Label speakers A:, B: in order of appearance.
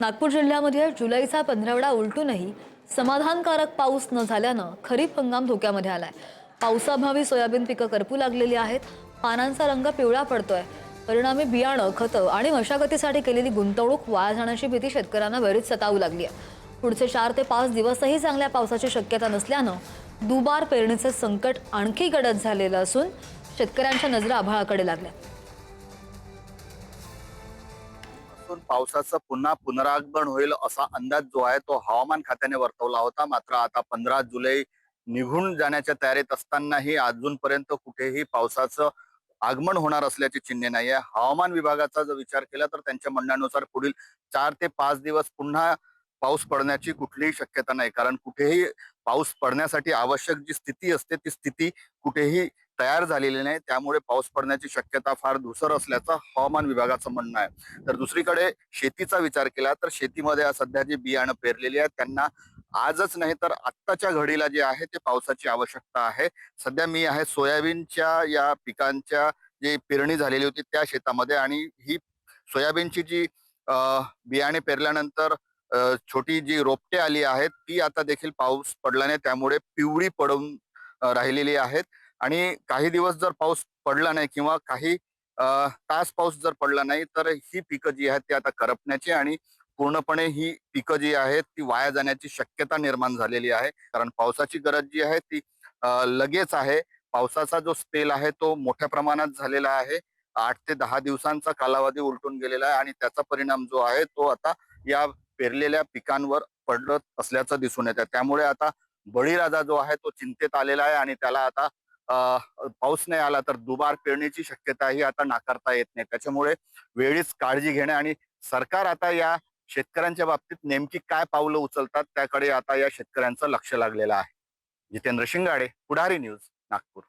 A: नागपूर जिल्ह्यामध्ये जुलैचा 15 उलटूनही समाधानकारक पाऊस न झाल्यानं खरीप हंगाम धोक्यामध्ये आलाय। पावसाअभावी सोयाबीन पिकं करपू लागलेली आहेत। पानांचा रंग पिवळा पडतोय। परिणामी बियाणं, खतं आणि मशागतीसाठी केलेली गुंतवणूक वाया जाण्याची भीती शेतकऱ्यांना वेळीच सतावू लागली आहे। पुढचे 4 ते 5 दिवसही चांगल्या पावसाची शक्यता नसल्यानं दुबार पेरणीचे संकट आणखी गडद झालेलं असून शेतकऱ्यांच्या नजरा आभाळाकडे लागल्या।
B: पावसाचं पुन्हा पुनरागमन होईल असा अंदाज जो आहे तो हवामान खात्याने वर्तवला होता। मात्र आता 15 जुलै निघून जाण्याच्या तयारीत असतानाही अजूनपर्यंत कुठेही पावसाचं आगमन होणार असल्याची चिन्हे नाहीये। हवामान विभागाचा जर विचार केला तर त्यांच्या म्हणण्यानुसार पुढील 4 ते 5 दिवस पुन्हा पाऊस पडण्याची कुठलीही शक्यता नाही, कारण कुठेही पाऊस पडण्यासाठी आवश्यक जी स्थिती असते ती स्थिती कुठेही तयार झालेली नाही। त्यामुळे पाऊस पडण्याची शक्यता फार धुसर असल्याचं हवामान विभागाचं म्हणणं आहे। तर दुसरीकडे शेतीचा विचार केला तर शेतीमध्ये सध्या जी बियाणं पेरलेली आहेत त्यांना आजच नाही तर आत्ताच्या घडीला जे आहे ते पावसाची आवश्यकता आहे। सध्या मी आहे सोयाबीनच्या या पिकांच्या जी पेरणी झालेली होती त्या शेतामध्ये, आणि ही सोयाबीनची जी बियाणे पेरल्यानंतर छोटी जी रोपटे आली आहेत ती आता देखील पाऊस पडल्याने त्यामुळे पिवळी पडून राहिलेली आहेत। आणि काही दिवस जर पाऊस पडला नाही किंवा काही तास पाऊस जर पडला नाही तर ही पिकं जी आहेत ती आता करपण्याची आणि पूर्णपणे ही पिकं जी आहेत ती वाया जाण्याची शक्यता निर्माण झालेली आहे। कारण पावसाची गरज जी आहे ती लगेच आहे। पावसाचा जो स्पेल आहे तो मोठ्या प्रमाणात झालेला आहे। 8 ते 10 दिवसांचा कालावधी उलटून गेलेला आहे आणि त्याचा परिणाम जो आहे तो आता या पेरलेल्या पिकांवर पडत असल्याचं दिसून येतं। त्यामुळे आता बळीराजा जो आहे तो चिंतेत आलेला आहे आणि त्याला आता पाऊस नाही आला तर दुबार पेरणीची शक्यताही आता नाकारता येत नाही। त्याच्यामुळे वेळीच काळजी घेणे आणि सरकार आता या शेतकऱ्यांच्या बाबतीत नेमकी काय पावलं उचलतात त्याकडे आता या शेतकऱ्यांचं लक्ष लागलेलं आहे। जितेंद्र शिंगाडे, पुढारी न्यूज, नागपूर।